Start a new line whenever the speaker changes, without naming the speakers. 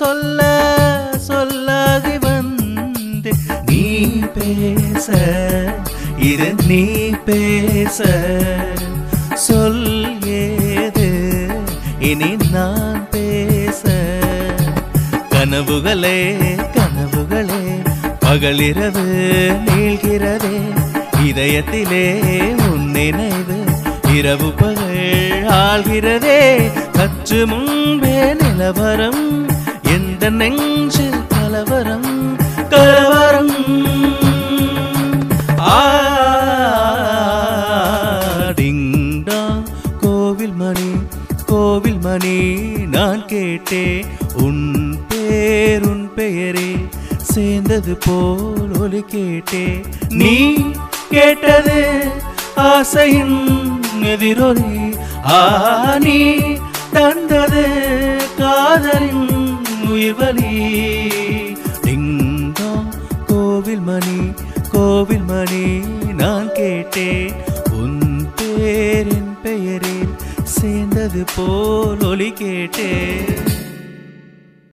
சொல்ல சொல்லாகி வந்து நீ பேச இரு நீ பேச சொல் ஏது இனி நான் பேச கனவுகளே கனவுகளே பகலிரவு நீள்கிறதே இதயத்திலே உன் நினைவு இரவு பகல் ஆள்கிறதே கற்று முன்பே நிலவரம் எந்த நெஞ்சில் கலவரம் கலவரம் டிங்டா கோவில் மணி நான் கேட்டே உன் பெயரே சேர்ந்தது போல் ஒலி கேட்டே நீ கேட்டது ஆசையின் எதிரொலி நீ தந்தது காதலின் உயிர்வலி டிங்கா கோவில் மணி நான் கேட்டேன் உன் பெயரின் பெயரில் சேர்ந்தது போல் ஒலி கேட்டேன்